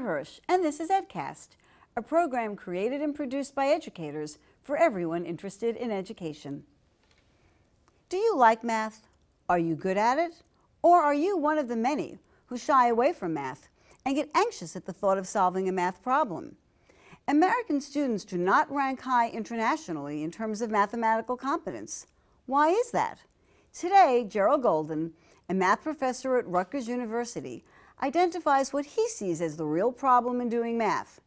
Hirsch, and this is EdCast, a program created and produced by educators for everyone interested in education. Do you like math? Are you good at it? Or are you one of the many who shy away from math and get anxious at the thought of solving a math problem? American students do not rank high internationally in terms of mathematical competence. Why is that? Today, Gerald Golden, a math professor at Rutgers University, identifies what he sees as the real problem in doing math,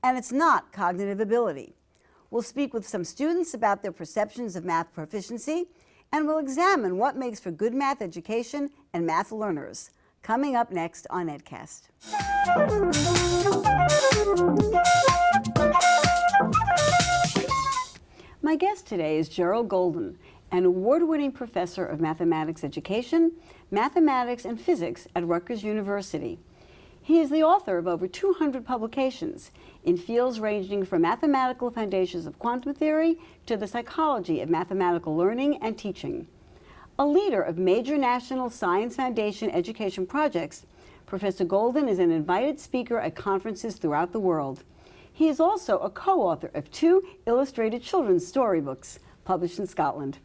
and it's not cognitive ability. We'll speak with some students about their perceptions of math proficiency, and we'll examine what makes for good math education and math learners. Coming up next on EdCast. My guest today is Gerald Golden, an award-winning professor of mathematics education, mathematics, and physics at Rutgers University. He is the author of over 200 publications in fields ranging from mathematical foundations of quantum theory to the psychology of mathematical learning and teaching. A leader of major national Science Foundation education projects, Professor Golden is an invited speaker at conferences throughout the world. He is also a co-author of 2 illustrated children's storybooks published in Scotland.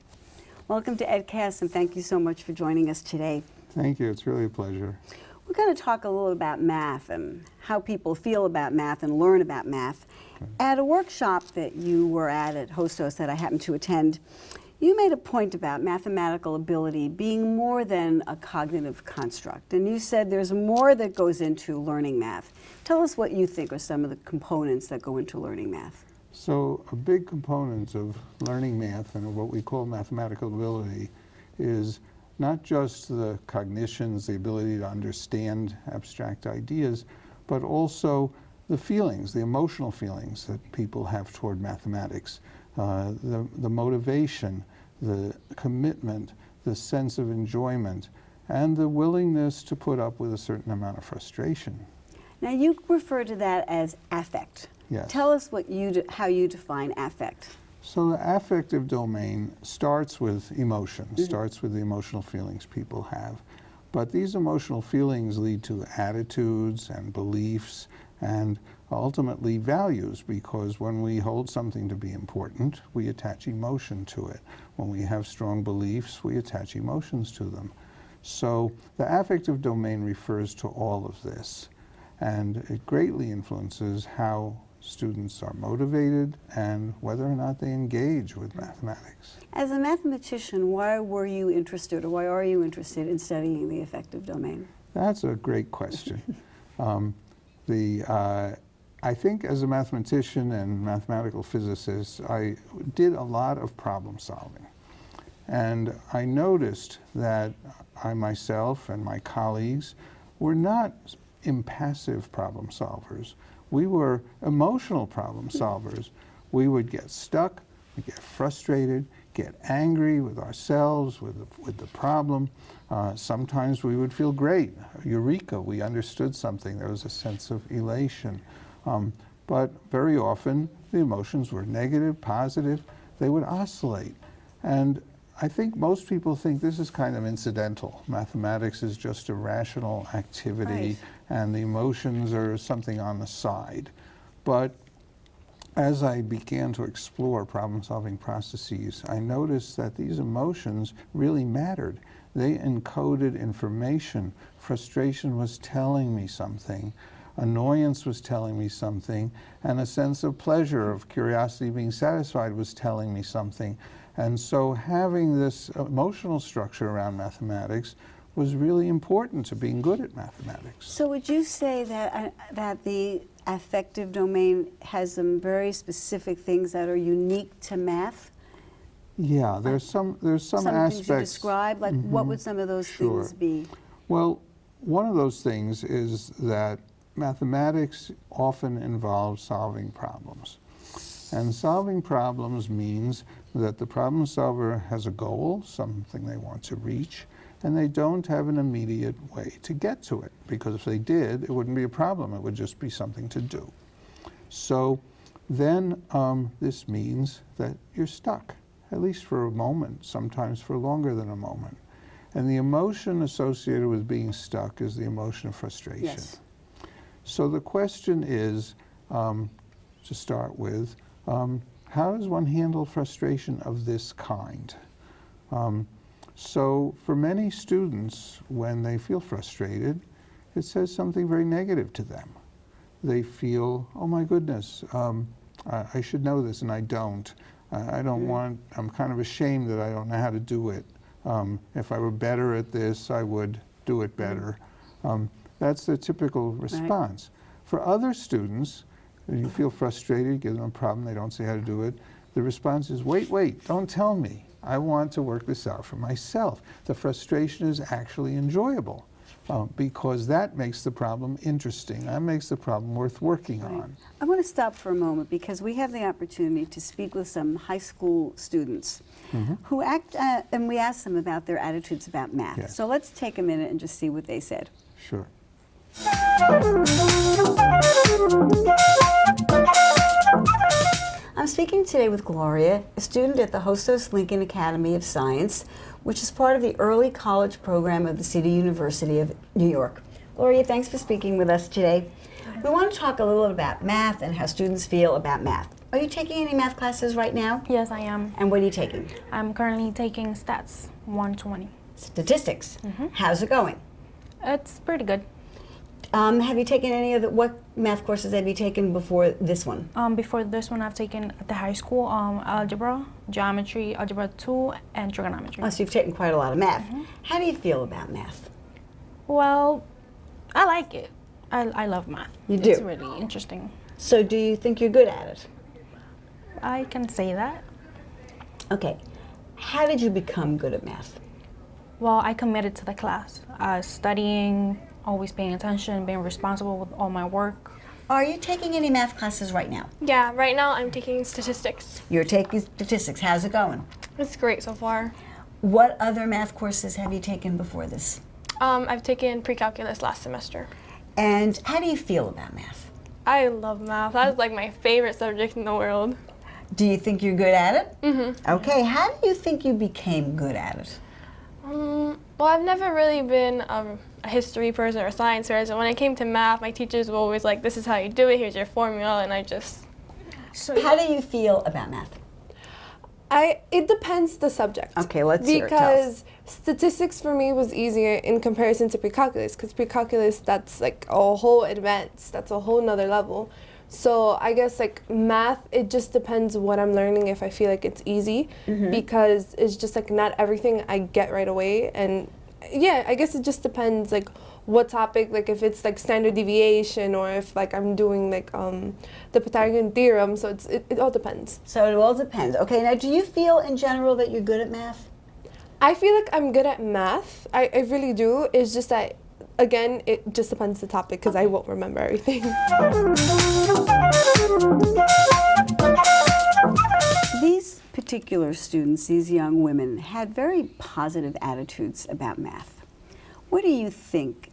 Welcome to EdCast, and thank you so much for joining us today. Thank you. It's really a pleasure. We're going to talk a little about math and how people feel about math and learn about math. Okay. At a workshop that you were at Hostos that I happened to attend, you made a point about mathematical ability being more than a cognitive construct, and you said there's more that goes into learning math. Tell us what you think are some of the components that go into learning math. So a big component of learning math and what we call mathematical ability is not just the cognitions, the ability to understand abstract ideas, but also the feelings, the emotional feelings that people have toward mathematics, the motivation, the commitment, the sense of enjoyment, and the willingness to put up with a certain amount of frustration. Now you refer to that as affect. Yes. Tell us how you define affect. So the affective domain starts with emotion, starts with the emotional feelings people have. But these emotional feelings lead to attitudes and beliefs and ultimately values, because when we hold something to be important, we attach emotion to it. When we have strong beliefs, we attach emotions to them. So the affective domain refers to all of this, and it greatly influences how students are motivated and whether or not they engage with mathematics. As a mathematician, why were you interested, or why are you interested in studying the affective domain? That's a great question. I think as a mathematician and mathematical physicist, I did a lot of problem solving. And I noticed that I myself and my colleagues were not impassive problem solvers. We were emotional problem solvers. We would get stuck, we'd get frustrated, get angry with ourselves, with the problem. Sometimes we would feel great. Eureka, we understood something. There was a sense of elation. But very often the emotions were negative, positive. They would oscillate. And I think most people think this is kind of incidental. Mathematics is just a rational activity, right, and the emotions are something on the side. But as I began to explore problem-solving processes, I noticed that these emotions really mattered. They encoded information. Frustration was telling me something. Annoyance was telling me something. And a sense of pleasure, of curiosity being satisfied, was telling me something. And so having this emotional structure around mathematics was really important to being good at mathematics. So would you say that, that the affective domain has some very specific things that are unique to math? Yeah, there's some aspects. Things you describe, like what would some of those things be? Well, one of those things is that mathematics often involves solving problems. And solving problems means that the problem solver has a goal, something they want to reach, and they don't have an immediate way to get to it, because if they did, it wouldn't be a problem, it would just be something to do. So then this means that you're stuck, at least for a moment, sometimes for longer than a moment. And the emotion associated with being stuck is the emotion of frustration. Yes. So the question is, to start with, how does one handle frustration of this kind? So for many students, when they feel frustrated, it says something very negative to them. They feel, oh my goodness, I should know this and I don't. I don't want, I'm kind of ashamed that I don't know how to do it. If I were better at this, I would do it better. That's the typical response. Right. For other students, you feel frustrated, give them a problem, they don't say how to do it. The response is, wait, don't tell me. I want to work this out for myself. The frustration is actually enjoyable because that makes the problem interesting. That makes the problem worth working on. I want to stop for a moment because we have the opportunity to speak with some high school students who and we asked them about their attitudes about math. Yes. So let's take a minute and just see what they said. Sure. I'm speaking today with Gloria, a student at the Hostos Lincoln Academy of Science, which is part of the early college program of the City University of New York. Gloria, thanks for speaking with us today. We want to talk a little about math and how students feel about math. Are you taking any math classes right now? Yes, I am. And what are you taking? I'm currently taking Stats 120. Statistics. How's it going? It's pretty good. Have you taken any of what math courses have you taken before this one? Before this one, I've taken at the high school algebra, geometry, algebra 2, and trigonometry. Oh, so you've taken quite a lot of math. How do you feel about math? Well, I like it. I love math. You do? It's really interesting. So do you think you're good at it? I can say that. Okay. How did you become good at math? Well, I committed to the class. Studying, always paying attention, being responsible with all my work. Are you taking any math classes right now? Yeah, right now I'm taking statistics. You're taking statistics. How's it going? It's great so far. What other math courses have you taken before this? I've taken pre-calculus last semester. And how do you feel about math? I love math. That's like my favorite subject in the world. Do you think you're good at it? Okay, how do you think you became good at it? Well, I've never really been a history person or a science person. When it came to math, my teachers were always like, this is how you do it, here's your formula, and I just... So how do you feel about math? It depends the subject. Okay, let's hear it. Tell us. Because statistics for me was easier in comparison to pre-calculus, because pre-calculus, that's like a whole advanced, that's a whole nother level. So I guess like math, it just depends what I'm learning if I feel like it's easy, because it's just like not everything I get right away. And yeah, I guess it just depends like what topic, like if it's like standard deviation or if like I'm doing like the Pythagorean theorem, so it all depends. So it all depends. Okay, now do you feel in general that you're good at math? I feel like I'm good at math. I really do. It's just that, again, it just depends the topic because I won't remember everything. These particular students, these young women, had very positive attitudes about math. What do you think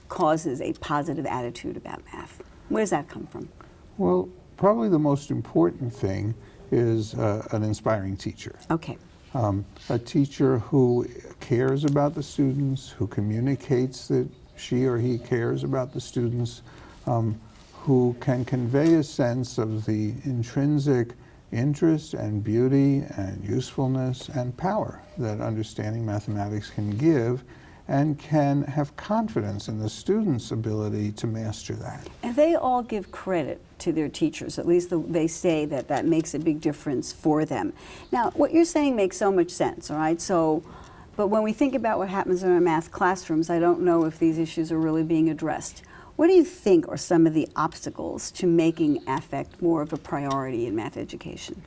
causes a positive attitude about math? Where does that come from? Well, probably the most important thing is an inspiring teacher. Okay. A teacher who cares about the students, who communicates that she or he cares about the students, who can convey a sense of the intrinsic interest and beauty and usefulness and power that understanding mathematics can give, and can have confidence in the student's ability to master that. And they all give credit to their teachers. At least they say that that makes a big difference for them. Now, what you're saying makes so much sense, all right? So, but when we think about what happens in our math classrooms, I don't know if these issues are really being addressed. What do you think are some of the obstacles to making affect more of a priority in math education?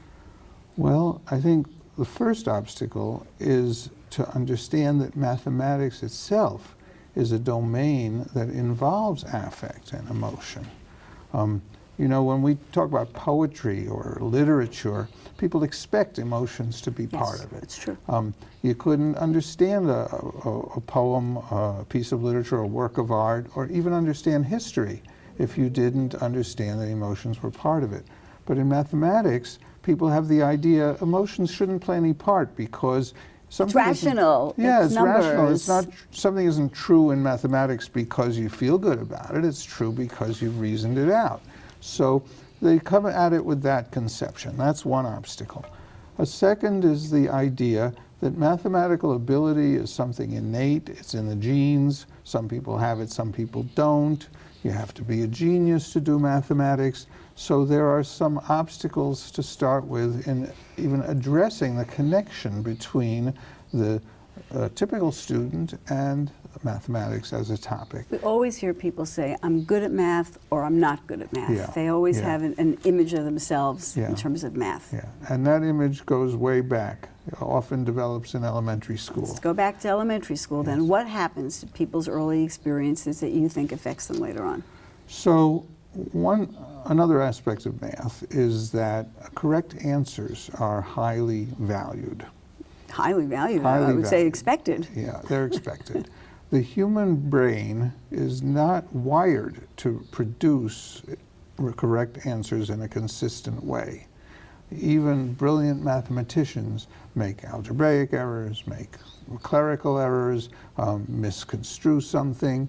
Well, I think the first obstacle is to understand that mathematics itself is a domain that involves affect and emotion. You know, when we talk about poetry or literature, people expect emotions to be part of it. That's true. You couldn't understand a poem, a piece of literature, a work of art, or even understand history if you didn't understand that emotions were part of it. But in mathematics, people have the idea emotions shouldn't play any part because something isn't- rational. Yeah, It's it's rational. It's numbers. not, something isn't true in mathematics because you feel good about it. It's true because you've reasoned it out. So they come at it with that conception. That's one obstacle. A second is the idea that mathematical ability is something innate. It's in the genes. Some people have it, some people don't. You have to be a genius to do mathematics. So there are some obstacles to start with in even addressing the connection between the typical student and mathematics as a topic. We always hear people say, I'm good at math or I'm not good at math. Yeah, They always yeah. have an image of themselves Yeah. in terms of math. Yeah, and that image goes way back. It often develops in elementary school. Let's go back to elementary school then. Yes. What happens to people's early experiences that you think affects them later on? So another aspect of math is that correct answers are highly valued. Highly valued, I Highly would say valued. expected. Yeah, they're expected. The human brain is not wired to produce correct answers in a consistent way. Even brilliant mathematicians make algebraic errors, make clerical errors, misconstrue something,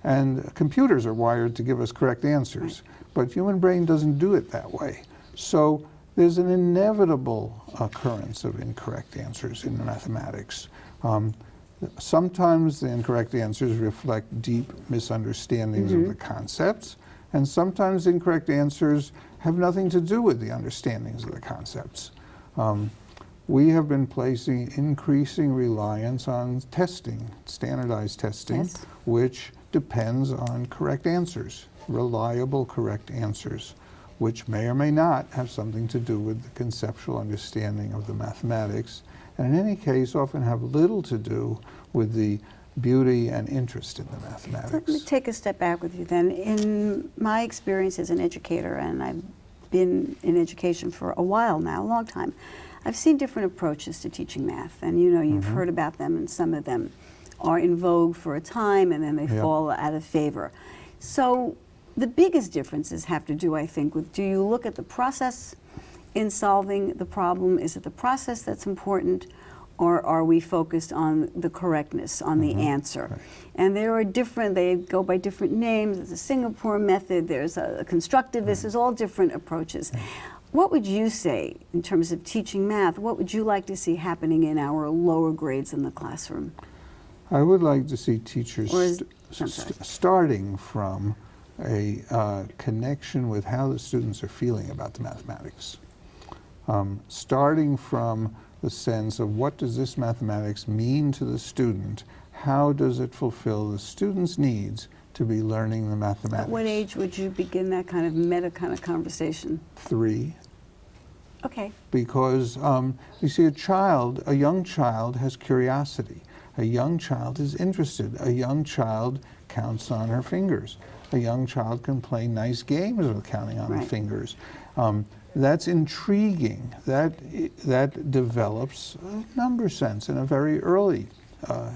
and computers are wired to give us correct answers. But human brain doesn't do it that way. So there's an inevitable occurrence of incorrect answers in mathematics. Sometimes the incorrect answers reflect deep misunderstandings of the concepts, and sometimes incorrect answers have nothing to do with the understandings of the concepts. We have been placing increasing reliance on testing, standardized testing, Yes. which depends on correct answers, reliable correct answers, which may or may not have something to do with the conceptual understanding of the mathematics, and in any case often have little to do with the beauty and interest in the Let me mathematics. take a step back with you then. In my experience as an educator, and I've been in education for a while now, a long time, I've seen different approaches to teaching math, and you know, you've heard about them, and some of them are in vogue for a time and then they Yeah. fall out of favor. So the biggest differences have to do, I think, with, do you look at the process in solving the problem? Is it the process that's important, or are we focused on the correctness, on the answer? Right. And there are different, they go by different names. There's a Singapore method, there's a constructivist, there's all different approaches. What would you say in terms of teaching math? What would you like to see happening in our lower grades in the classroom? I would like to see teachers Or is- I'm sorry. starting from a connection with how the students are feeling about the mathematics. Starting from the sense of what does this mathematics mean to the student? How does it fulfill the student's needs to be learning the mathematics? At what age would you begin that kind of meta kind of conversation? 3. Okay. Because you see, a young child has curiosity. A young child is interested. A young child counts on her fingers. A young child can play nice games with counting on her Right. fingers. That's intriguing. That develops a number sense in a very early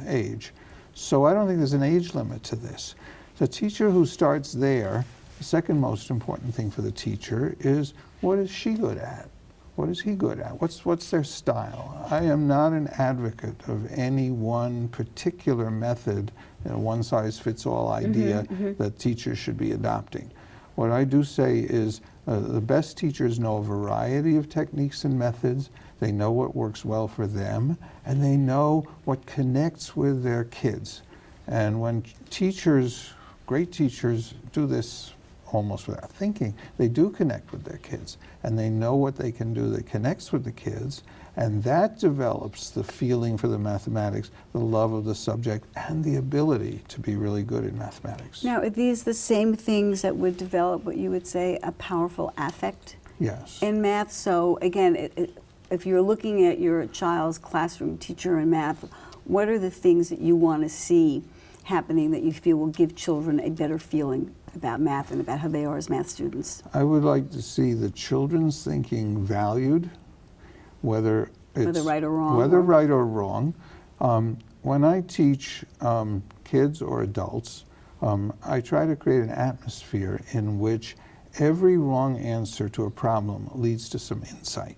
age. So I don't think there's an age limit to this. The teacher who starts there, the second most important thing for the teacher is, what is she good at? What is he good at? What's their style? I am not an advocate of any one particular method, one-size-fits-all idea that teachers should be adopting. What I do say is the best teachers know a variety of techniques and methods. They know what works well for them, and they know what connects with their kids. And when teachers, great teachers, do this almost without thinking, they do connect with their kids, and they know what they can do that connects with the kids, and that develops the feeling for the mathematics, the love of the subject, and the ability to be really good in mathematics. Now, are these the same things that would develop what you would say a powerful affect Yes. in math? So again, if you're looking at your child's classroom teacher in math, what are the things that you want to see happening that you feel will give children a better feeling about math and about how they are as math students? I would like to see the children's thinking valued, whether right or wrong, Whether or- right or wrong. When I teach kids or adults, I try to create an atmosphere in which every wrong answer to a problem leads to some insight.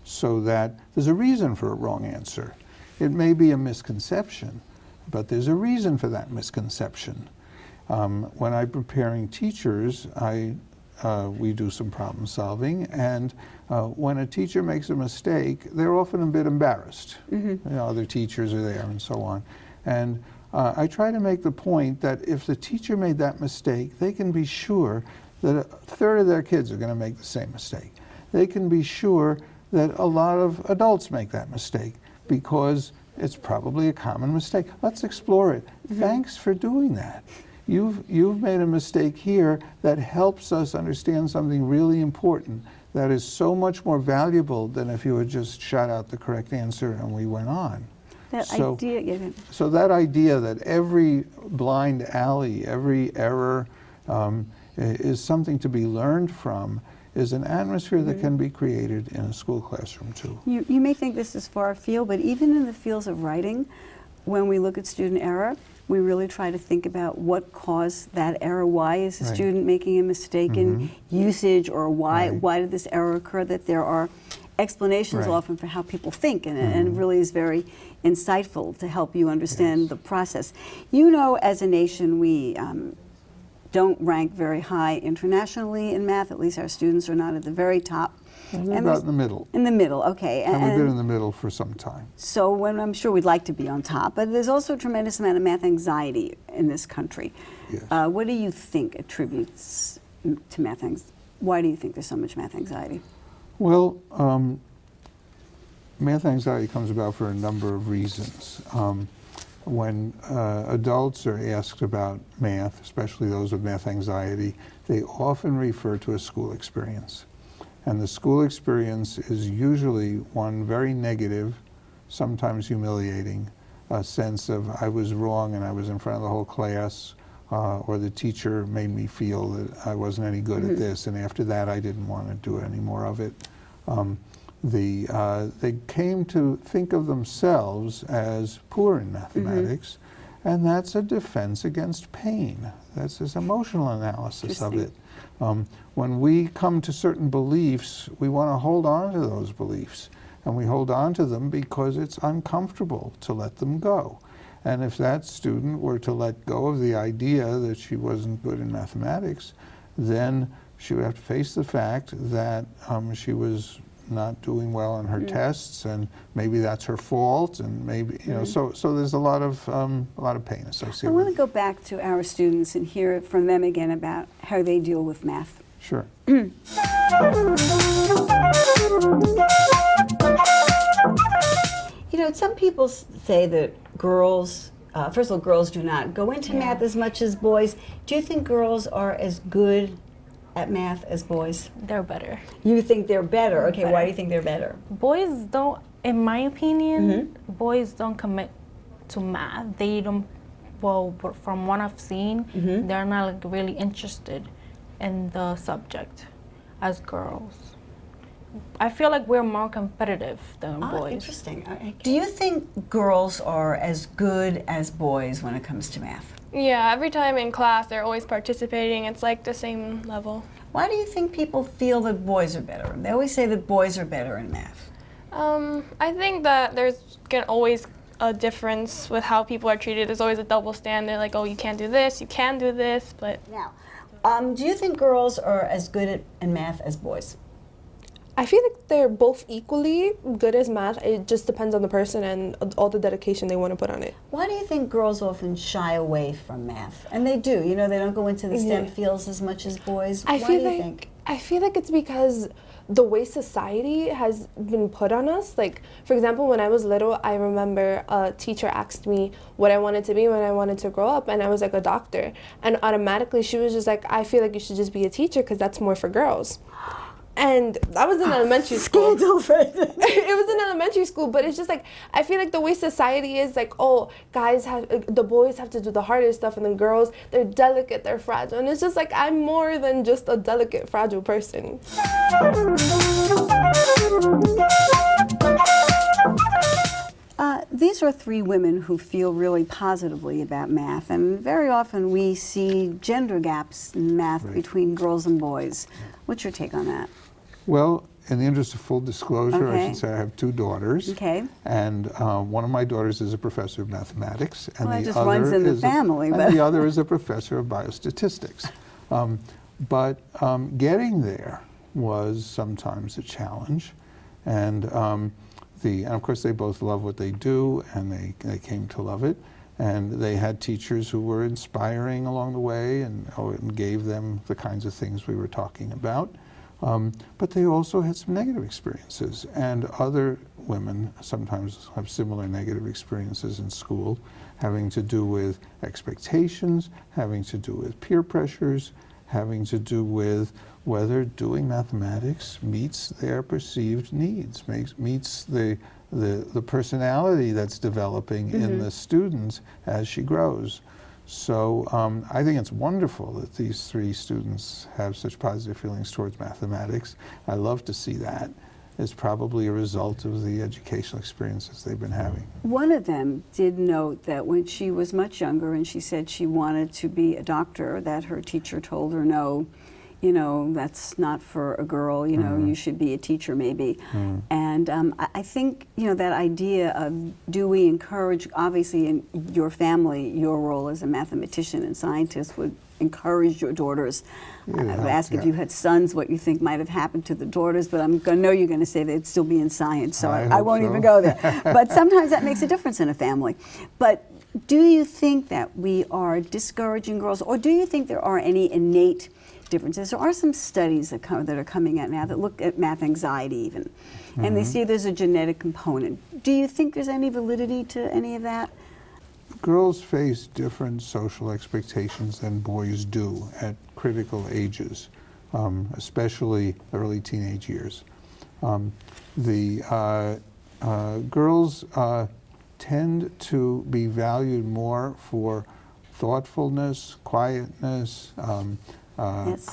so that there's a reason for a wrong answer. It may be a misconception, but there's a reason for that misconception. When I'm preparing teachers, we do some problem solving, and when a teacher makes a mistake, they're often a bit embarrassed. You know, other teachers are there and so on. And I try to make the point that if the teacher made that mistake, they can be sure that a third of their kids are going to make the same mistake. They can be sure that a lot of adults make that mistake because it's probably a common mistake. Let's explore it. Thanks for doing that. You've made a mistake here that helps us understand something really important that is so much more valuable than if you had just shot out the correct answer and we went on. That idea, So that idea that every blind alley, every error is something to be learned from is an atmosphere that can be created in a school classroom too. You may think this is far afield, but even in the fields of writing, when we look at student error, we really try to think about what caused that error. Why is the student making a mistake in usage, or why did this error occur? That there are explanations often for how people think, and it really is very insightful to help you understand the process. You know, as a nation, we don't rank very high internationally in math. At least our students are not at the very top. And about in the middle. In the middle, okay. And we've been in the middle for some time. So when I'm sure we'd like to be on top, but there's also a tremendous amount of math anxiety in this country. Yes. What do you think attributes to math anxiety? Why do you think there's so much math anxiety? Well, math anxiety comes about for a number of reasons. When adults are asked about math, especially those with math anxiety, they often refer to a school experience. And the school experience is usually one very negative, sometimes humiliating, a sense of I was wrong and I was in front of the whole class, or the teacher made me feel that I wasn't any good at this, and after that I didn't want to do any more of it. They came to think of themselves as poor in mathematics, and that's a defense against pain. That's this emotional analysis of it. When we come to certain beliefs, we want to hold on to those beliefs. And we hold on to them because it's uncomfortable to let them go. And if that student were to let go of the idea that she wasn't good in mathematics, then she would have to face the fact that she was not doing well on her tests, and maybe that's her fault, and maybe so there's a lot of pain associated. I want to go back to our students and hear from them again about how they deal with math. Sure. You know, some people say that girls, first of all, girls do not go into math as much as boys. Do you think girls are as good at math as boys? They're better. You think they're better? Okay, why do you think they're better? Boys don't, in my opinion, boys don't commit to math. They don't, well, from what I've seen, they're not like really interested in the subject as girls. I feel like we're more competitive than boys. Interesting. Do you think girls are as good as boys when it comes to math? Yeah, every time in class they're always participating. It's like the same level. Why do you think people feel that boys are better? They always say that boys are better in math. I think that there's always a difference with how people are treated. There's always a double standard, like, oh, you can't do this, you can do this, but... Now, do you think girls are as good in math as boys? I feel like they're both equally good as math. It just depends on the person and all the dedication they want to put on it. Why do you think girls often shy away from math? And they do. You know, they don't go into the STEM fields as much as boys. Why do you think? I feel like it's because the way society has been put on us. Like, for example, when I was little, I remember a teacher asked me what I wanted to be when I wanted to grow up, and I was like, a doctor. And automatically she was just like, I feel like you should just be a teacher because that's more for girls. And I was in elementary school. It was in elementary school, but it's just like, I feel like the way society is like, oh, the boys have to do the harder stuff, and then girls, they're delicate, they're fragile. And it's just like, I'm more than just a delicate, fragile person. These are three women who feel really positively about math, and very often we see gender gaps in math between girls and boys. What's your take on that? Well, in the interest of full disclosure, I Okay. should say I have 2 daughters. Okay. And one of my daughters is a professor of mathematics, and Well, it the just other runs in the is family, and but- the other is a professor of biostatistics. But getting there was sometimes a challenge, and and of course they both love what they do, and they came to love it. And they had teachers who were inspiring along the way and gave them the kinds of things we were talking about. But they also had some negative experiences, and other women sometimes have similar negative experiences in school, having to do with expectations, having to do with peer pressures, having to do with whether doing mathematics meets their perceived needs, meets the personality that's developing in the student as she grows. So I think it's wonderful that these 3 students have such positive feelings towards mathematics. I love to see that. It's probably a result of the educational experiences they've been having. One of them did note that when she was much younger and she said she wanted to be a doctor, that her teacher told her, no, you know, that's not for a girl, you know, you should be a teacher maybe. And I think, you know, that idea of do we encourage, obviously in your family, your role as a mathematician and scientist would encourage your daughters. I would ask if you had sons what you think might have happened to the daughters, but I'm going to know you're going to say they'd still be in science, so I won't even go there. But sometimes that makes a difference in a family. But do you think that we are discouraging girls, or do you think there are any innate differences? There are some studies that are coming out now that look at math anxiety even, and they see there's a genetic component. Do you think there's any validity to any of that? Girls face different social expectations than boys do at critical ages, especially early teenage years. Girls tend to be valued more for thoughtfulness, quietness, kind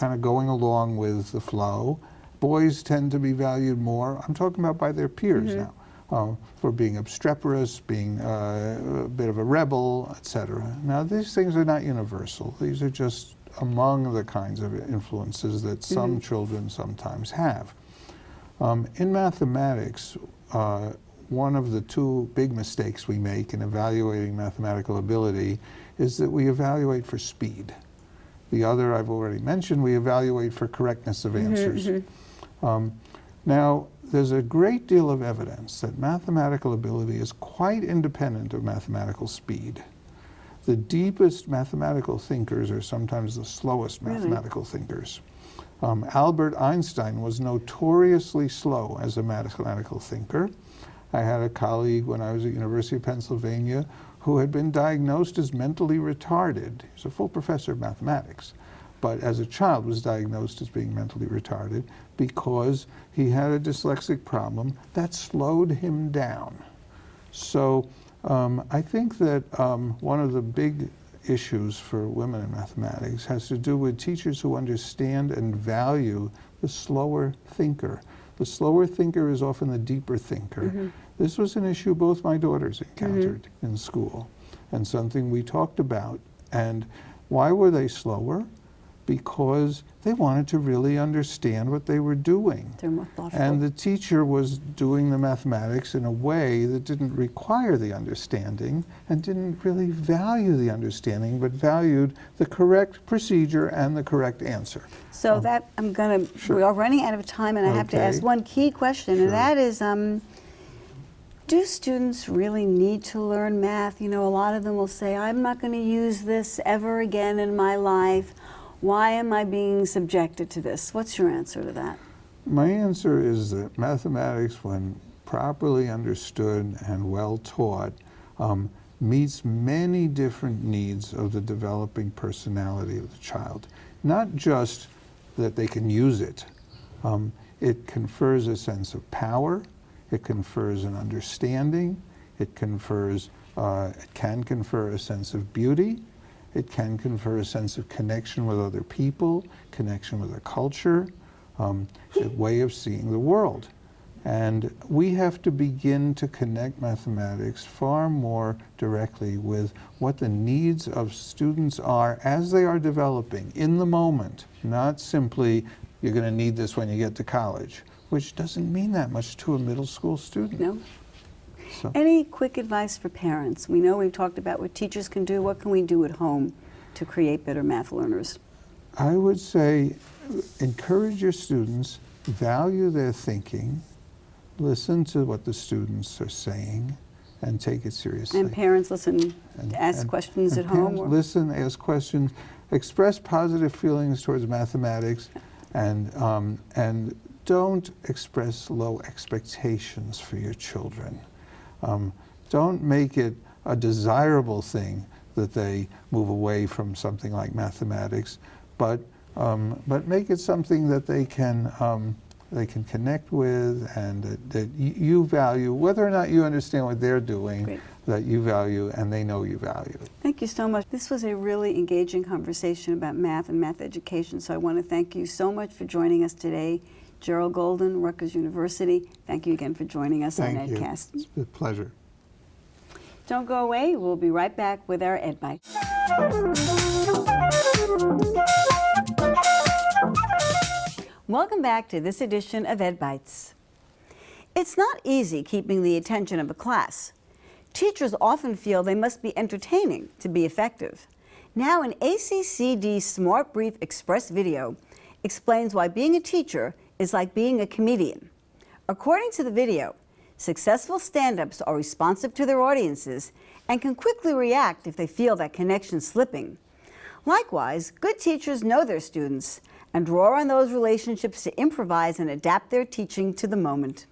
of going along with the flow. Boys tend to be valued more, I'm talking about by their peers now, for being obstreperous, being a bit of a rebel, etc. Now these things are not universal. These are just among the kinds of influences that some children sometimes have. In mathematics, one of the 2 big mistakes we make in evaluating mathematical ability is that we evaluate for speed. The other I've already mentioned, we evaluate for correctness of answers. Now, there's a great deal of evidence that mathematical ability is quite independent of mathematical speed. The deepest mathematical thinkers are sometimes the slowest mathematical thinkers. Albert Einstein was notoriously slow as a mathematical thinker. I had a colleague when I was at University of Pennsylvania who had been diagnosed as mentally retarded. He's a full professor of mathematics, but as a child was diagnosed as being mentally retarded because he had a dyslexic problem that slowed him down. So I think that one of the big issues for women in mathematics has to do with teachers who understand and value the slower thinker. The slower thinker is often the deeper thinker. This was an issue both my daughters encountered in school, and something we talked about. And why were they slower? Because they wanted to really understand what they were doing. They're more thoughtful. And the teacher was doing the mathematics in a way that didn't require the understanding and didn't really value the understanding, but valued the correct procedure and the correct answer. So that I'm going to, we are running out of time, and I have to ask one key question, and that is, do students really need to learn math? You know, a lot of them will say, I'm not going to use this ever again in my life. Why am I being subjected to this? What's your answer to that? My answer is that mathematics, when properly understood and well taught, meets many different needs of the developing personality of the child. Not just that they can use it. It confers a sense of power. It confers an understanding. It confers, it can confer a sense of beauty. It can confer a sense of connection with other people, connection with a culture, a way of seeing the world. And we have to begin to connect mathematics far more directly with what the needs of students are as they are developing in the moment, not simply, you're going to need this when you get to college, which doesn't mean that much to a middle school student. No? So, Any quick advice for parents? We know we've talked about what teachers can do. What can we do at home to create better math learners? I would say encourage your students, value their thinking, listen to what the students are saying, and take it seriously. And parents listen, ask questions at home? Parents listen, ask questions, express positive feelings towards mathematics, and don't express low expectations for your children. Don't make it a desirable thing that they move away from something like mathematics, but make it something that they can connect with, and that you value, whether or not you understand what they're doing. Great. That you value and they know you value. Thank you so much. This was a really engaging conversation about math and math education, so I want to thank you so much for joining us today. Gerald Golden, Rutgers University, thank you again for joining us on Thank you. EdCast. It's a pleasure. Don't go away. We'll be right back with our Ed Bites. Welcome back to this edition of Ed Bites. It's not easy keeping the attention of a class. Teachers often feel they must be entertaining to be effective. Now an ACCD Smart Brief Express video explains why being a teacher is like being a comedian. According to the video, successful stand-ups are responsive to their audiences and can quickly react if they feel that connection slipping. Likewise, good teachers know their students and draw on those relationships to improvise and adapt their teaching to the moment.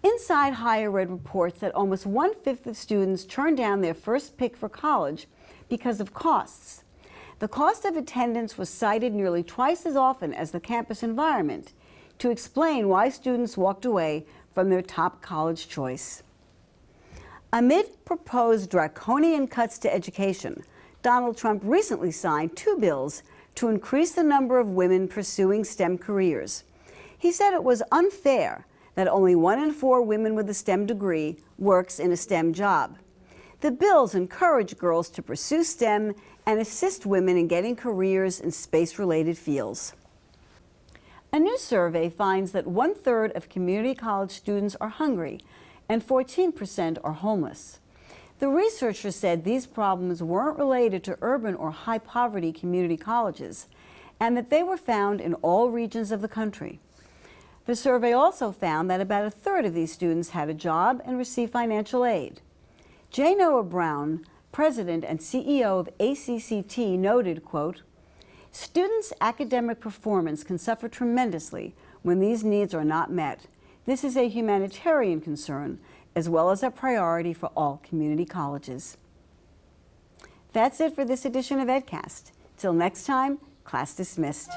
Inside Higher Ed reports that almost 1/5 of students turn down their first pick for college because of costs. The cost of attendance was cited nearly twice as often as the campus environment to explain why students walked away from their top college choice. Amid proposed draconian cuts to education, Donald Trump recently signed 2 bills to increase the number of women pursuing STEM careers. He said it was unfair that only 1 in 4 women with a STEM degree works in a STEM job. The bills encourage girls to pursue STEM and assist women in getting careers in space-related fields. A new survey finds that 1/3 of community college students are hungry and 14% are homeless. The researchers said these problems weren't related to urban or high-poverty community colleges, and that they were found in all regions of the country. The survey also found that about 1/3 of these students had a job and received financial aid. J. Noah Brown, president and CEO of ACCT, noted, quote, "Students' academic performance can suffer tremendously when these needs are not met. This is a humanitarian concern as well as a priority for all community colleges." That's it for this edition of EdCast. Till next time, class dismissed.